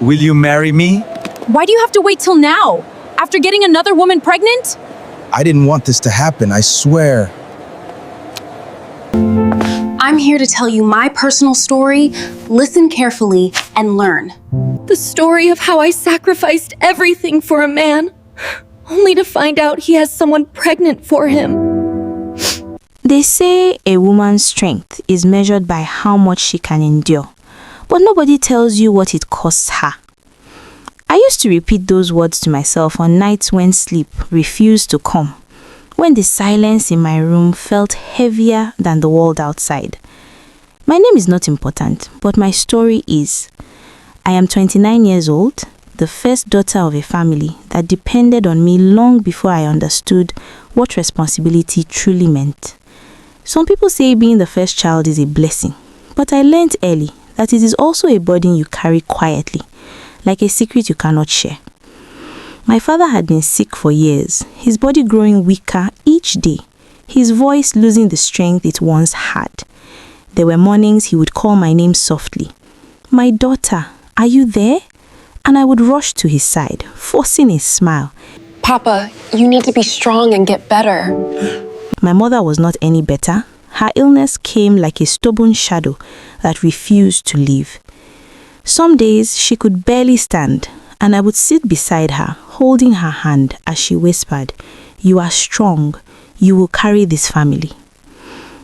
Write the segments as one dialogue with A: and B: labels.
A: Will you marry me?
B: Why do you have to wait till now? After getting another woman pregnant?
C: I didn't want this to happen, I swear.
D: I'm here to tell you my personal story. Listen carefully and learn.
E: The story of how I sacrificed everything for a man, only to find out he has someone pregnant for him.
F: They say a woman's strength is measured by how much she can endure, but nobody tells you what it costs her. I used to repeat those words to myself on nights when sleep refused to come, when the silence in my room felt heavier than the world outside. My name is not important, but my story is. I am 29 years old, the first daughter of a family that depended on me long before I understood what responsibility truly meant. Some people say being the first child is a blessing, but I learned early that it is also a burden you carry quietly, like a secret you cannot share. My father had been sick for years, his body growing weaker each day, his voice losing the strength it once had. There were mornings he would call my name softly. "My daughter, are you there?" And I would rush to his side, forcing a smile.
D: Papa, you need to be strong and get better.
F: My mother was not any better. Her illness came like a stubborn shadow that refused to leave. Some days she could barely stand, and I would sit beside her, holding her hand as she whispered, "You are strong. You will carry this family."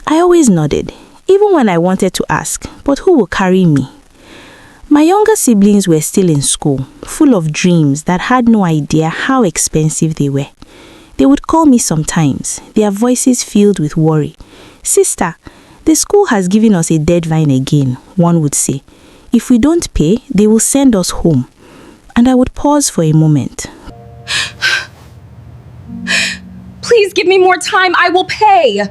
F: I always nodded, even when I wanted to ask, but who will carry me? My younger siblings were still in school, full of dreams that had no idea how expensive they were. They would call me sometimes, their voices filled with worry. "Sister, the school has given us a deadline again," one would say. "If we don't pay, they will send us home." And I would pause for a moment.
B: Please give me more time, I will pay.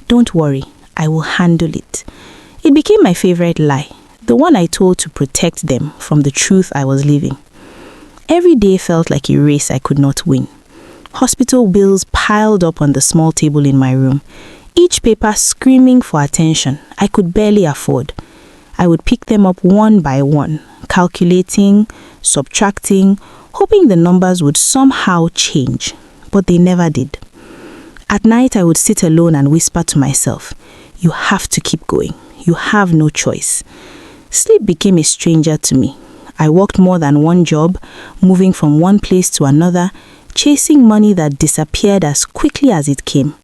F: "Don't worry, I will handle it." It became my favorite lie, the one I told to protect them from the truth I was living. Every day felt like a race I could not win. Hospital bills piled up on the small table in my room, each paper screaming for attention I could barely afford. I would pick them up one by one, calculating, subtracting, hoping the numbers would somehow change, but they never did. At night, I would sit alone and whisper to myself, "You have to keep going. You have no choice." Sleep became a stranger to me. I worked more than one job, moving from one place to another, chasing money that disappeared as quickly as it came.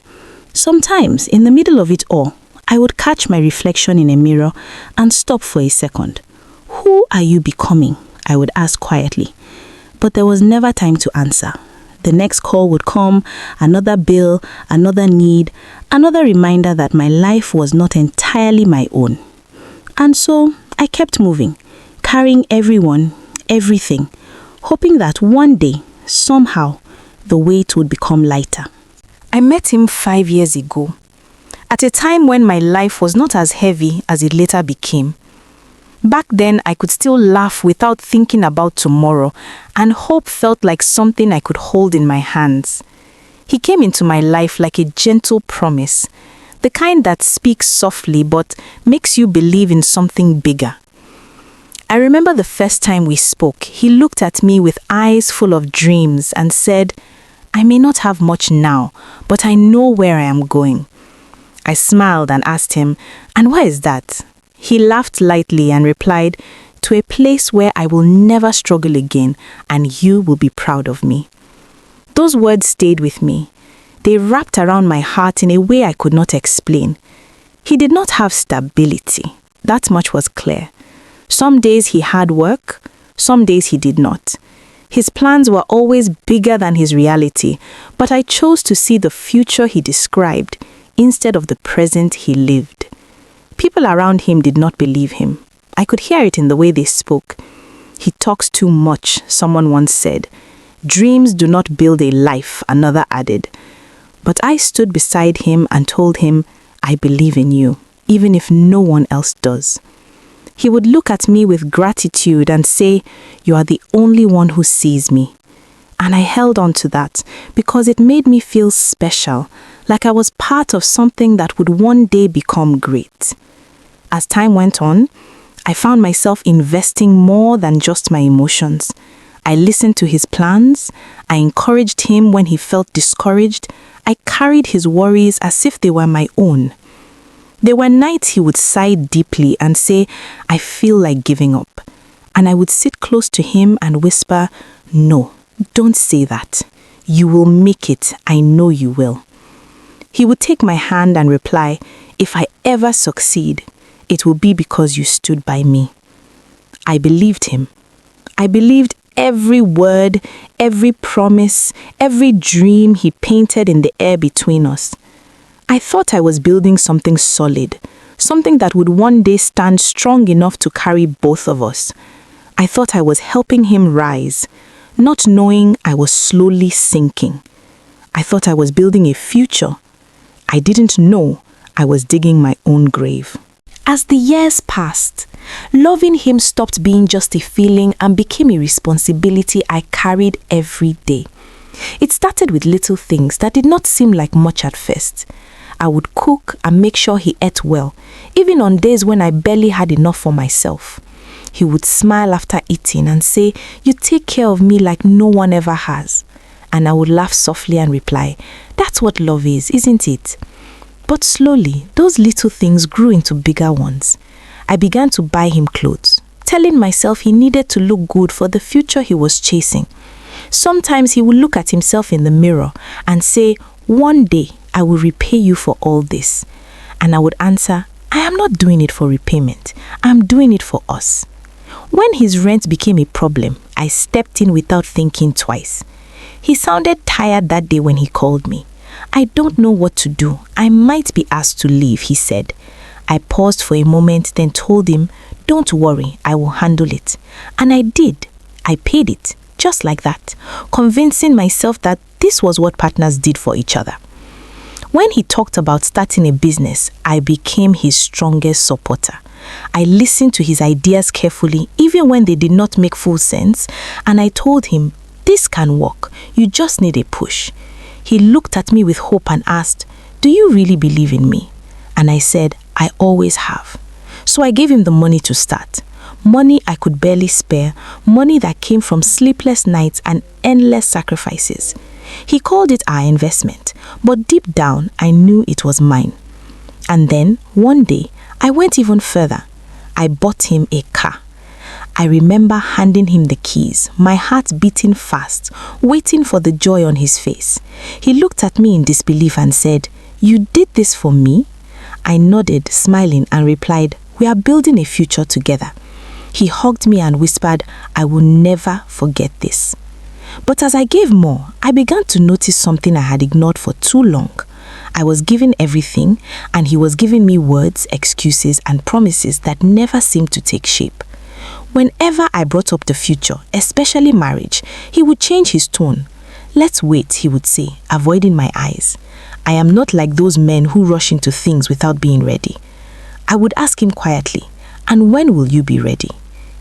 F: Sometimes, in the middle of it all, I would catch my reflection in a mirror and stop for a second. "Who are you becoming?" I would ask quietly. But there was never time to answer. The next call would come, another bill, another need, another reminder that my life was not entirely my own. And so I kept moving, carrying everyone, everything, hoping that one day, somehow, the weight would become lighter. I met him 5 years ago, at a time when my life was not as heavy as it later became. Back then, I could still laugh without thinking about tomorrow, and hope felt like something I could hold in my hands. He came into my life like a gentle promise, the kind that speaks softly but makes you believe in something bigger. I remember the first time we spoke, he looked at me with eyes full of dreams and said, "I may not have much now, but I know where I am going." I smiled and asked him, "And where is that?" He laughed lightly and replied, "To a place where I will never struggle again, and you will be proud of me." Those words stayed with me. They wrapped around my heart in a way I could not explain. He did not have stability. That much was clear. Some days he had work, some days he did not. His plans were always bigger than his reality, but I chose to see the future he described instead of the present he lived. People around him did not believe him. I could hear it in the way they spoke. "He talks too much," someone once said. "Dreams do not build a life," another added. But I stood beside him and told him, "I believe in you, even if no one else does." He would look at me with gratitude and say, "You are the only one who sees me." And I held on to that because it made me feel special, like I was part of something that would one day become great. As time went on, I found myself investing more than just my emotions. I listened to his plans. I encouraged him when he felt discouraged. I carried his worries as if they were my own. There were nights he would sigh deeply and say, "I feel like giving up." And I would sit close to him and whisper, "No, don't say that. You will make it. I know you will." He would take my hand and reply, "If I ever succeed, it will be because you stood by me." I believed him. I believed every word, every promise, every dream he painted in the air between us. I thought I was building something solid, something that would one day stand strong enough to carry both of us. I thought I was helping him rise, not knowing I was slowly sinking. I thought I was building a future. I didn't know I was digging my own grave. As the years passed, loving him stopped being just a feeling and became a responsibility I carried every day. It started with little things that did not seem like much at first. I would cook and make sure he ate well, even on days when I barely had enough for myself. He would smile after eating and say, "You take care of me like no one ever has." And I would laugh softly and reply, "That's what love is, isn't it?" But slowly, those little things grew into bigger ones. I began to buy him clothes, telling myself he needed to look good for the future he was chasing. Sometimes he would look at himself in the mirror and say, "One day I will repay you for all this." And I would answer, "I am not doing it for repayment. I'm doing it for us." When his rent became a problem, I stepped in without thinking twice. He sounded tired that day when he called me. "I don't know what to do. I might be asked to leave," he said. I paused for a moment, then told him, "Don't worry, I will handle it." And I did. I paid it, just like that, convincing myself that this was what partners did for each other. When he talked about starting a business, I became his strongest supporter. I listened to his ideas carefully, even when they did not make full sense, and I told him, "This can work. You just need a push." He looked at me with hope and asked, "Do you really believe in me?" And I said, "I always have." So I gave him the money to start. Money I could barely spare, money that came from sleepless nights and endless sacrifices. He called it our investment, but deep down I knew it was mine. And then, one day, I went even further. I bought him a car. I remember handing him the keys, my heart beating fast, waiting for the joy on his face. He looked at me in disbelief and said, "You did this for me?" I nodded, smiling, and replied, "We are building a future together." He hugged me and whispered, "I will never forget this." But as I gave more, I began to notice something I had ignored for too long. I was giving everything, and he was giving me words, excuses, and promises that never seemed to take shape. Whenever I brought up the future, especially marriage, he would change his tone. "Let's wait," he would say, avoiding my eyes. I am not like those men who rush into things without being ready. I would ask him quietly, "And when will you be ready?"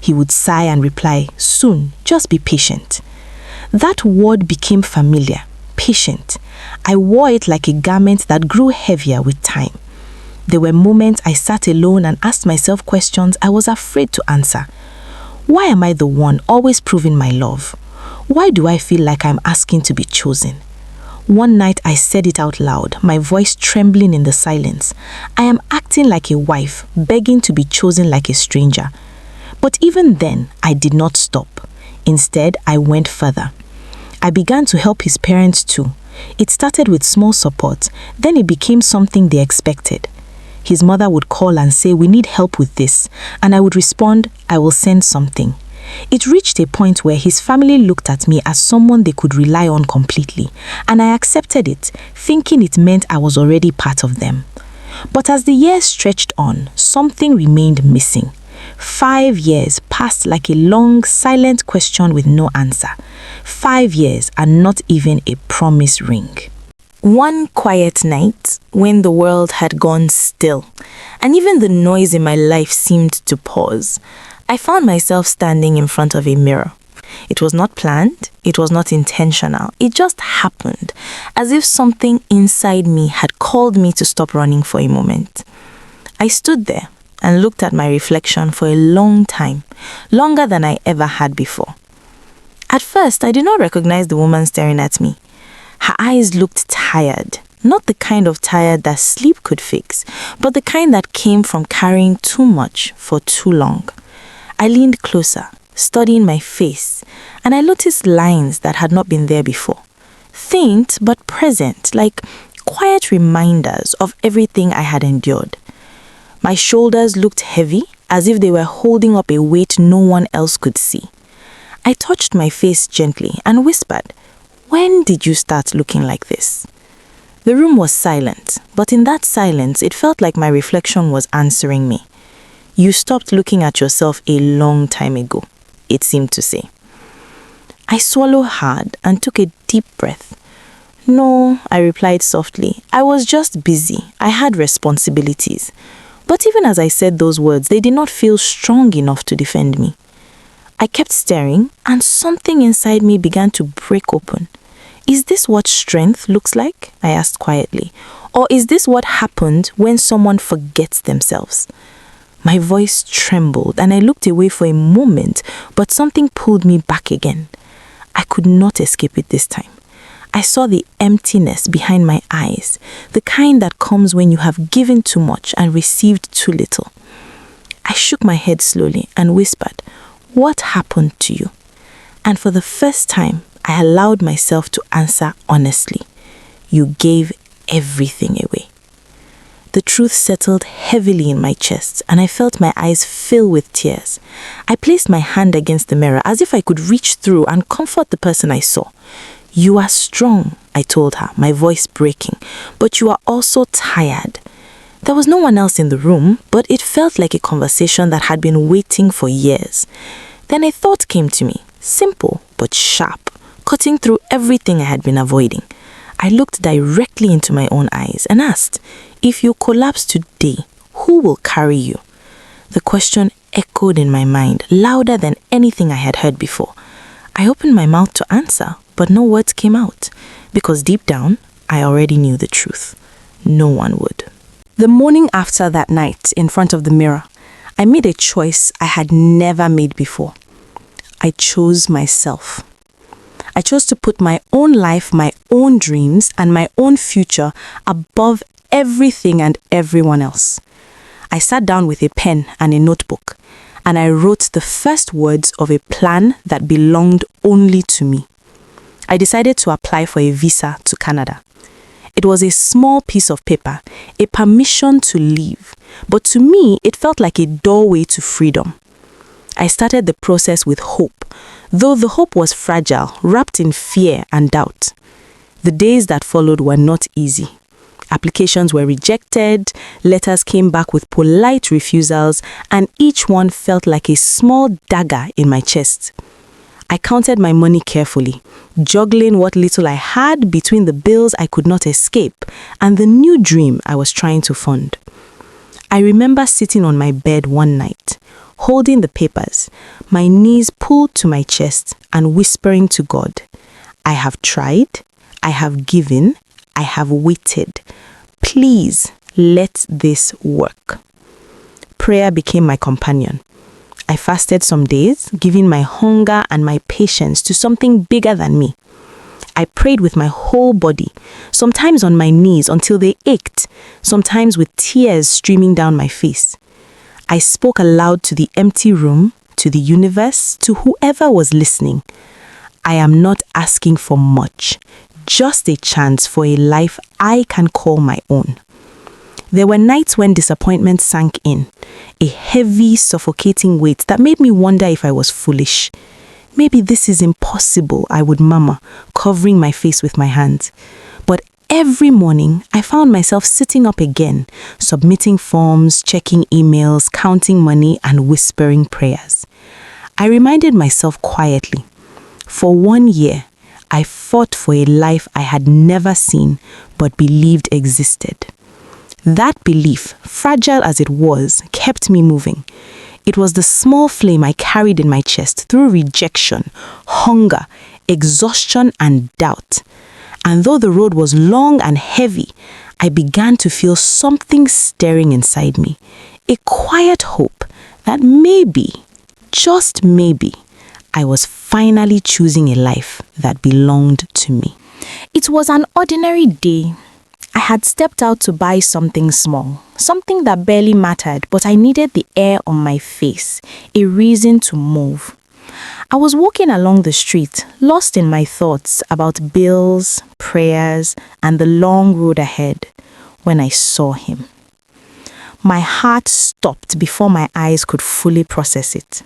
F: He would sigh and reply, "Soon, just be patient." That word became familiar, patient. I wore it like a garment that grew heavier with time. There were moments I sat alone and asked myself questions I was afraid to answer. Why am I the one always proving my love? Why do I feel like I'm asking to be chosen? One night I said it out loud, my voice trembling in the silence. I am acting like a wife, begging to be chosen like a stranger. But even then, I did not stop. Instead, I went further. I began to help his parents too. It started with small support, then it became something they expected. His mother would call and say, "We need help with this," and I would respond, "I will send something." It reached a point where his family looked at me as someone they could rely on completely, and I accepted it, thinking it meant I was already part of them. But as the years stretched on, something remained missing. 5 years passed like a long, silent question with no answer. 5 years and not even a promise ring. One quiet night, when the world had gone still, and even the noise in my life seemed to pause, I found myself standing in front of a mirror. It was not planned, it was not intentional, it just happened, as if something inside me had called me to stop running for a moment. I stood there, and looked at my reflection for a long time, longer than I ever had before. At first, I did not recognize the woman staring at me. Her eyes looked tired, not the kind of tired that sleep could fix, but the kind that came from carrying too much for too long. I leaned closer, studying my face, and I noticed lines that had not been there before. Faint but present, like quiet reminders of everything I had endured. My shoulders looked heavy, as if they were holding up a weight no one else could see. I touched my face gently and whispered, "When did you start looking like this?" The room was silent, but in that silence, it felt like my reflection was answering me. "You stopped looking at yourself a long time ago," it seemed to say. I swallowed hard and took a deep breath. "No," I replied softly. "I was just busy. I had responsibilities." But even as I said those words, they did not feel strong enough to defend me. I kept staring, and something inside me began to break open. "Is this what strength looks like?" I asked quietly. "Or is this what happened when someone forgets themselves?" My voice trembled, and I looked away for a moment, but something pulled me back again. I could not escape it this time. I saw the emptiness behind my eyes, the kind that comes when you have given too much and received too little. I shook my head slowly and whispered, "What happened to you?" And for the first time, I allowed myself to answer honestly. "You gave everything away." The truth settled heavily in my chest, and I felt my eyes fill with tears. I placed my hand against the mirror as if I could reach through and comfort the person I saw. "You are strong," I told her, my voice breaking, "but you are also tired." There was no one else in the room, but it felt like a conversation that had been waiting for years. Then a thought came to me, simple but sharp, cutting through everything I had been avoiding. I looked directly into my own eyes and asked, "If you collapse today, who will carry you?" The question echoed in my mind, louder than anything I had heard before. I opened my mouth to answer, but no words came out, because deep down, I already knew the truth. No one would. The morning after that night, in front of the mirror, I made a choice I had never made before. I chose myself. I chose to put my own life, my own dreams, and my own future above everything and everyone else. I sat down with a pen and a notebook, and I wrote the first words of a plan that belonged only to me. I decided to apply for a visa to Canada. It was a small piece of paper, a permission to leave, but to me, it felt like a doorway to freedom. I started the process with hope, though the hope was fragile, wrapped in fear and doubt. The days that followed were not easy. Applications were rejected, letters came back with polite refusals, and each one felt like a small dagger in my chest. I counted my money carefully, juggling what little I had between the bills I could not escape and the new dream I was trying to fund. I remember sitting on my bed one night, holding the papers, my knees pulled to my chest and whispering to God, "I have tried, I have given, I have waited. Please let this work." Prayer became my companion. I fasted some days, giving my hunger and my patience to something bigger than me. I prayed with my whole body, sometimes on my knees until they ached, sometimes with tears streaming down my face. I spoke aloud to the empty room, to the universe, to whoever was listening. I am not asking for much, just a chance for a life I can call my own. There were nights when disappointment sank in, a heavy, suffocating weight that made me wonder if I was foolish. "Maybe this is impossible," I would murmur, covering my face with my hands. But every morning, I found myself sitting up again, submitting forms, checking emails, counting money, and whispering prayers. I reminded myself quietly, for 1 year, I fought for a life I had never seen but believed existed. That belief, fragile as it was, kept me moving. It was the small flame I carried in my chest through rejection, hunger, exhaustion, and doubt. And though the road was long and heavy, I began to feel something stirring inside me, a quiet hope that maybe, just maybe, I was finally choosing a life that belonged to me. It was an ordinary day. I had stepped out to buy something small, something that barely mattered, but I needed the air on my face, a reason to move. I was walking along the street, lost in my thoughts about bills, prayers, and the long road ahead, when I saw him. My heart stopped before my eyes could fully process it.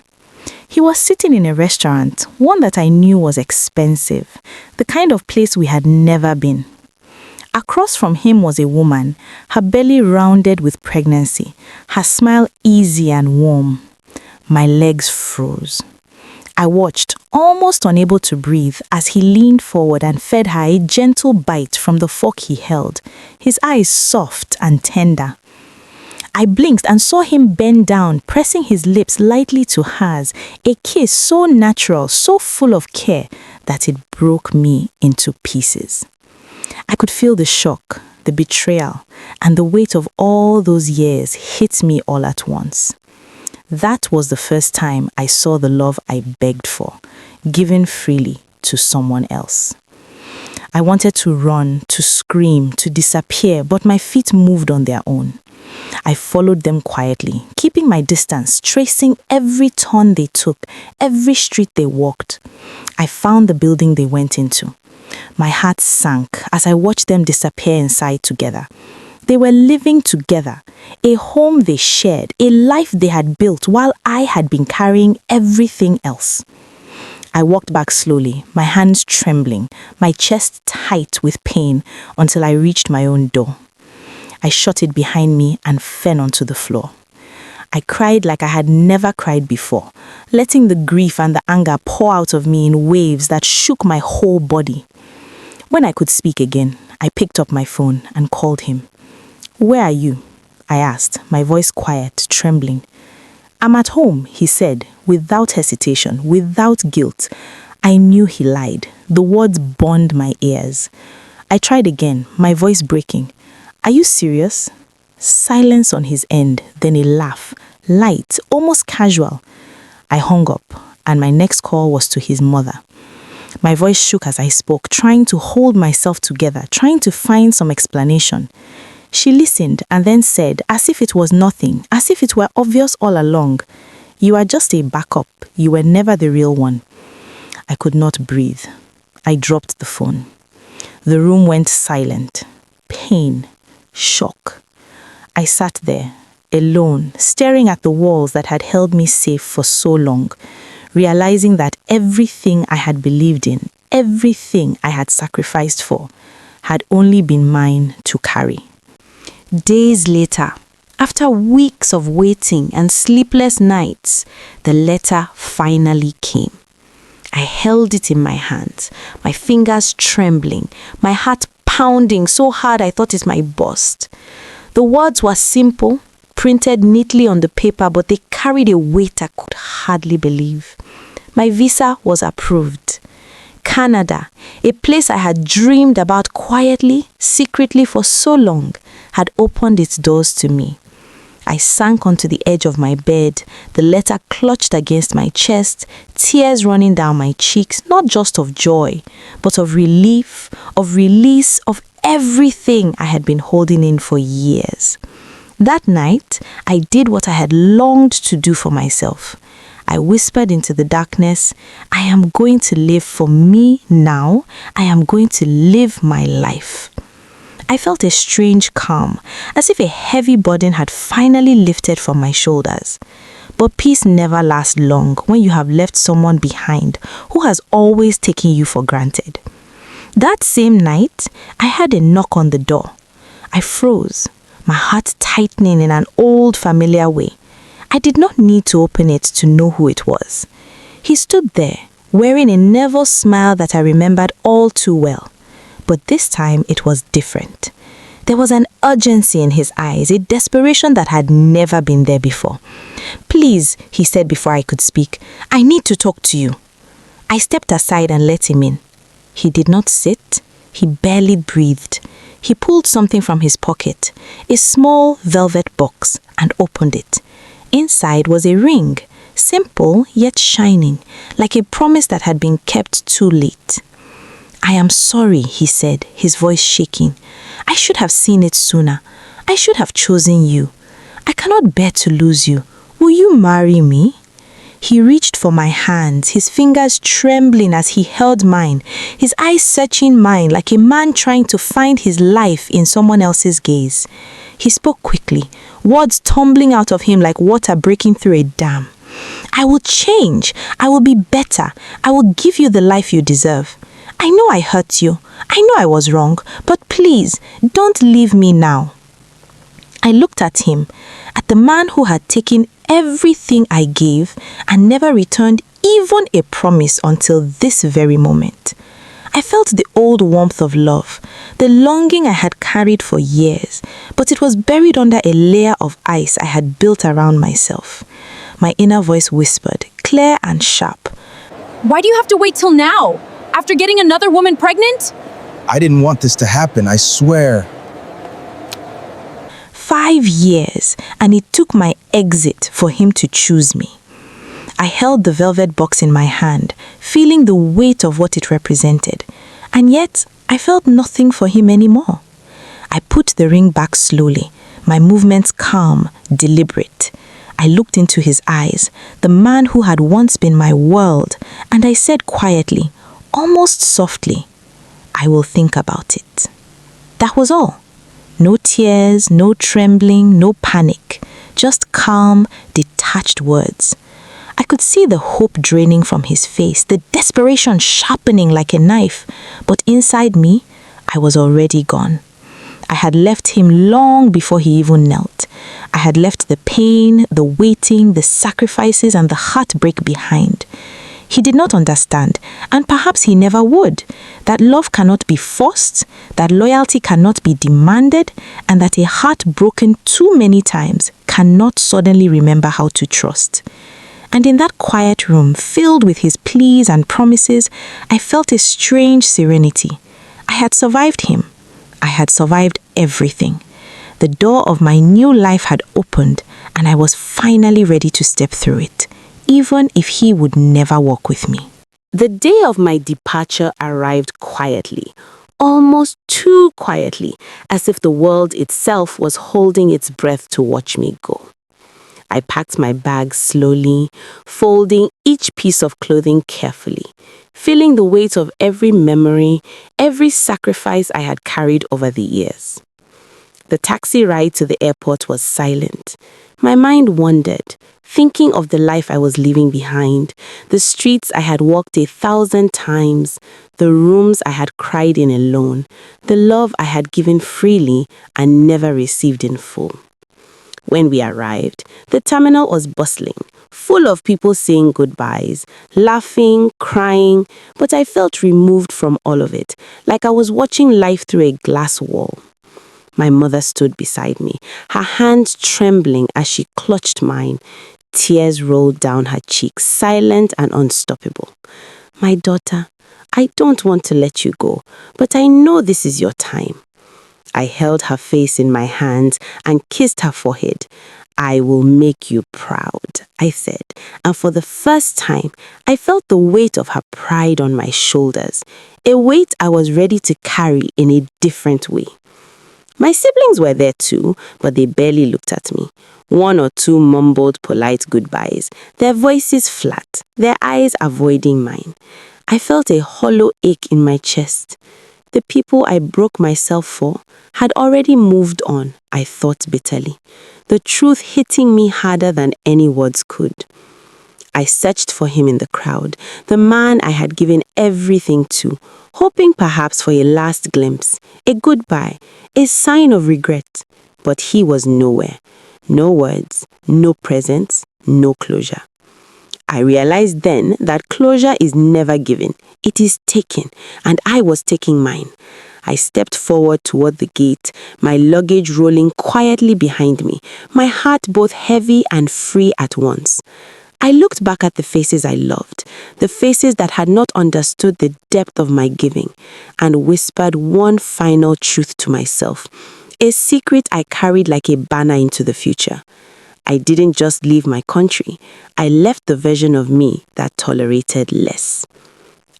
F: He was sitting in a restaurant, one that I knew was expensive, the kind of place we had never been. Across from him was a woman, her belly rounded with pregnancy, her smile easy and warm. My legs froze. I watched, almost unable to breathe, as he leaned forward and fed her a gentle bite from the fork he held, his eyes soft and tender. I blinked and saw him bend down, pressing his lips lightly to hers, a kiss so natural, so full of care, that it broke me into pieces. I could feel the shock, the betrayal, and the weight of all those years hit me all at once. That was the first time I saw the love I begged for, given freely to someone else. I wanted to run, to scream, to disappear, but my feet moved on their own. I followed them quietly, keeping my distance, tracing every turn they took, every street they walked. I found the building they went into. My heart sank as I watched them disappear inside together. They were living together, a home they shared, a life they had built while I had been carrying everything else. I walked back slowly, my hands trembling, my chest tight with pain until I reached my own door. I shut it behind me and fell onto the floor. I cried like I had never cried before, letting the grief and the anger pour out of me in waves that shook my whole body. When I could speak again, I picked up my phone and called him. "Where are you?" I asked, my voice quiet, trembling. "I'm at home," he said, without hesitation, without guilt. I knew he lied. The words burned my ears. I tried again, my voice breaking. "Are you serious?" Silence on his end, then a laugh, light, almost casual. I hung up, and my next call was to his mother. My voice shook as I spoke, trying to hold myself together, trying to find some explanation. She listened and then said, as if it was nothing, as if it were obvious all along, "You are just a backup. You were never the real one." I could not breathe. I dropped the phone. The room went silent. Pain. Shock. I sat there, alone, staring at the walls that had held me safe for so long, realizing that everything I had believed in, everything I had sacrificed for, had only been mine to carry. Days later, after weeks of waiting and sleepless nights, the letter finally came. I held it in my hands, my fingers trembling, my heart pounding so hard I thought it might burst. The words were simple, printed neatly on the paper, but they carried a weight I could hardly believe. My visa was approved. Canada, a place I had dreamed about quietly, secretly for so long, had opened its doors to me. I sank onto the edge of my bed, the letter clutched against my chest, tears running down my cheeks, not just of joy, but of relief, of release, of everything I had been holding in for years. That night, I did what I had longed to do for myself. I whispered into the darkness, "I am going to live for me now. I am going to live my life." I felt a strange calm, as if a heavy burden had finally lifted from my shoulders. But peace never lasts long when you have left someone behind who has always taken you for granted. That same night, I heard a knock on the door. I froze, my heart tightening in an old familiar way. I did not need to open it to know who it was. He stood there, wearing a nervous smile that I remembered all too well. But this time it was different. There was an urgency in his eyes, a desperation that had never been there before. "Please," he said before I could speak, "I need to talk to you." I stepped aside and let him in. He did not sit. He barely breathed. He pulled something from his pocket, a small velvet box, and opened it. Inside was a ring, simple yet shining, like a promise that had been kept too late. "I am sorry," he said, his voice shaking. "I should have seen it sooner. I should have chosen you. I cannot bear to lose you. Will you marry me?" He reached for my hands, his fingers trembling as he held mine, his eyes searching mine like a man trying to find his life in someone else's gaze. He spoke quickly, words tumbling out of him like water breaking through a dam. "I will change. I will be better. I will give you the life you deserve. I know I hurt you. I know I was wrong, but please, don't leave me now." I looked at him, at the man who had taken everything I gave and never returned even a promise until this very moment. I felt the old warmth of love, the longing I had carried for years, but it was buried under a layer of ice I had built around myself. My inner voice whispered, clear and sharp,
B: Why do you have to wait till now? After getting another woman pregnant?
C: I didn't want this to happen, I swear.
F: 5 years, and it took my exit for him to choose me. I held the velvet box in my hand, feeling the weight of what it represented, and yet I felt nothing for him anymore. I put the ring back slowly, my movements calm, deliberate. I looked into his eyes, the man who had once been my world, and I said quietly, almost softly, "I will think about it." That was all. No tears, no trembling, no panic, just calm, detached words. I could see the hope draining from his face, the desperation sharpening like a knife, but inside me, I was already gone. I had left him long before he even knelt. I had left the pain, the waiting, the sacrifices, and the heartbreak behind. He did not understand, and perhaps he never would, that love cannot be forced, that loyalty cannot be demanded, and that a heart broken too many times cannot suddenly remember how to trust. And in that quiet room, filled with his pleas and promises, I felt a strange serenity. I had survived him. I had survived everything. The door of my new life had opened, and I was finally ready to step through it, even if he would never walk with me. The day of my departure arrived quietly, almost too quietly, as if the world itself was holding its breath to watch me go. I packed my bag slowly, folding each piece of clothing carefully, feeling the weight of every memory, every sacrifice I had carried over the years. The taxi ride to the airport was silent. My mind wandered, thinking of the life I was leaving behind, the streets I had walked 1,000 times, the rooms I had cried in alone, the love I had given freely and never received in full. When we arrived, the terminal was bustling, full of people saying goodbyes, laughing, crying, but I felt removed from all of it, like I was watching life through a glass wall. My mother stood beside me, her hands trembling as she clutched mine. Tears rolled down her cheeks, silent and unstoppable. "My daughter, I don't want to let you go, but I know this is your time." I held her face in my hands and kissed her forehead. "I will make you proud," I said, and for the first time, I felt the weight of her pride on my shoulders, a weight I was ready to carry in a different way. My siblings were there too, but they barely looked at me. One or two mumbled polite goodbyes, their voices flat, their eyes avoiding mine. I felt a hollow ache in my chest. The people I broke myself for had already moved on, I thought bitterly, the truth hitting me harder than any words could. I searched for him in the crowd, the man I had given everything to, hoping perhaps for a last glimpse, a goodbye, a sign of regret. But he was nowhere. No words, no presence, no closure. I realized then that closure is never given, it is taken, and I was taking mine. I stepped forward toward the gate, my luggage rolling quietly behind me, my heart both heavy and free at once.
A: I looked back at the faces I loved, the faces that had not understood the depth of my giving, and whispered one final truth to myself, a secret I carried like a banner into the future. I didn't just leave my country, I left the version of me that tolerated less.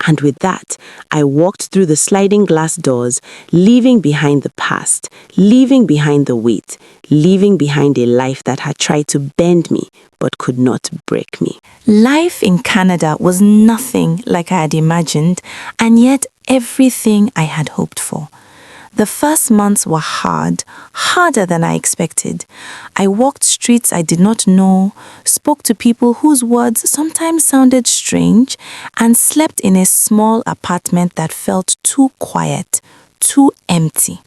A: And with that, I walked through the sliding glass doors, leaving behind the past, leaving behind the weight, leaving behind a life that had tried to bend me but could not break me.
F: Life in Canada was nothing like I had imagined, and yet everything I had hoped for. The first months were hard, harder than I expected. I walked streets I did not know, spoke to people whose words sometimes sounded strange, and slept in a small apartment that felt too quiet, too empty.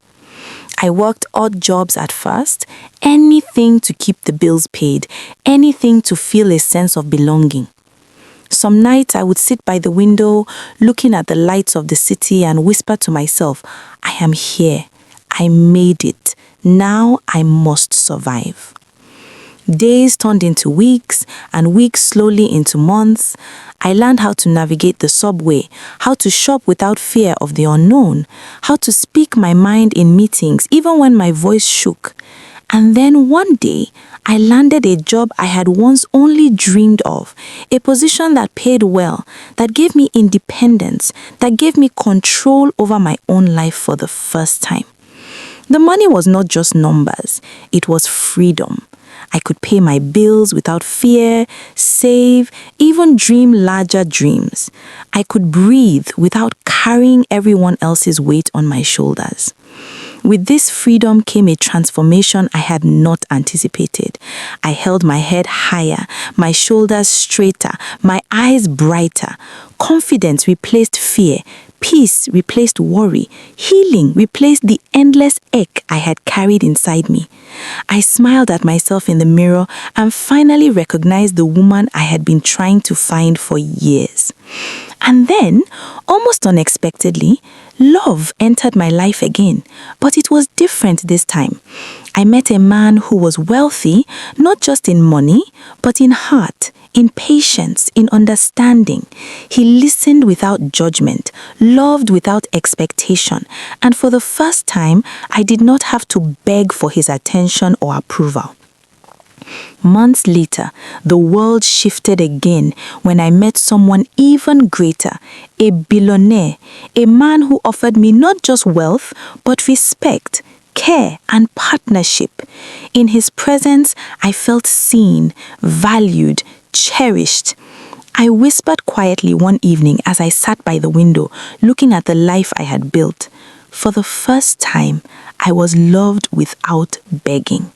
F: I worked odd jobs at first, anything to keep the bills paid, anything to feel a sense of belonging. Some nights I would sit by the window, looking at the lights of the city and whisper to myself, I am here. I made it. Now I must survive. Days turned into weeks, and weeks slowly into months. I learned how to navigate the subway, how to shop without fear of the unknown, how to speak my mind in meetings even when my voice shook. And then one day, I landed a job I had once only dreamed of, a position that paid well, that gave me independence, that gave me control over my own life for the first time. The money was not just numbers, it was freedom. I could pay my bills without fear, save, even dream larger dreams. I could breathe without carrying everyone else's weight on my shoulders. With this freedom came a transformation I had not anticipated. I held my head higher, my shoulders straighter, my eyes brighter. Confidence replaced fear. Peace replaced worry. Healing replaced the endless ache I had carried inside me. I smiled at myself in the mirror and finally recognized the woman I had been trying to find for years. And then, almost unexpectedly, love entered my life again, but it was different this time. I met a man who was wealthy, not just in money, but in heart, in patience, in understanding. He listened without judgment, loved without expectation, and for the first time, I did not have to beg for his attention or approval. Months later, the world shifted again when I met someone even greater, a billionaire, a man who offered me not just wealth, but respect, care, and partnership. In his presence, I felt seen, valued, cherished. I whispered quietly one evening as I sat by the window, looking at the life I had built. For the first time, I was loved without begging.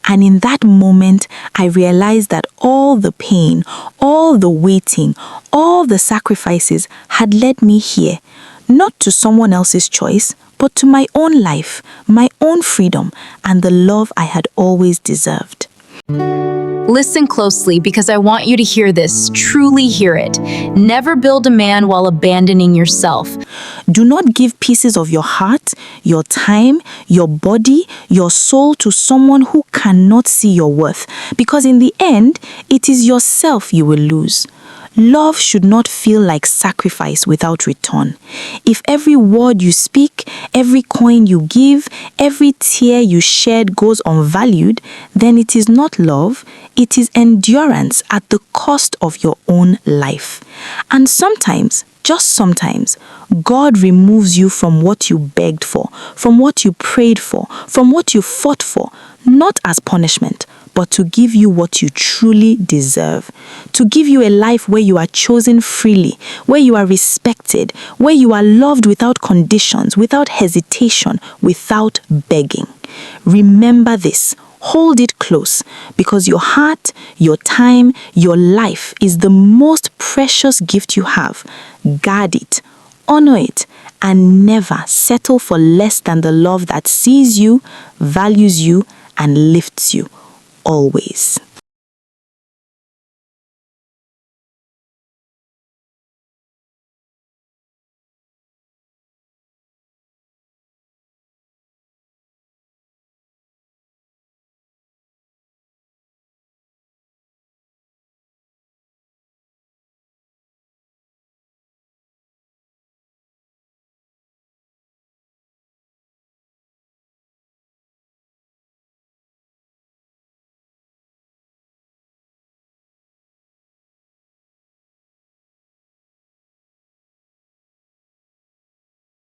F: And in that moment, I realized that all the pain, all the waiting, all the sacrifices had led me here, not to someone else's choice, but to my own life, my own freedom, and the love I had always deserved.
B: Listen closely because I want you to hear this, truly hear it. Never build a man while abandoning yourself.
F: Do not give pieces of your heart, your time, your body, your soul to someone who cannot see your worth, because in the end, it is yourself you will lose. Love should not feel like sacrifice without return. If every word you speak, every coin you give, every tear you shed goes unvalued, then it is not love, it is endurance at the cost of your own life. And sometimes, just sometimes, God removes you from what you begged for, from what you prayed for, from what you fought for, not as punishment, but to give you what you truly deserve. To give you a life where you are chosen freely, where you are respected, where you are loved without conditions, without hesitation, without begging. Remember this. Hold it close, because your heart, your time, your life is the most precious gift you have. Guard it, honor it, and never settle for less than the love that sees you, values you, and lifts you always.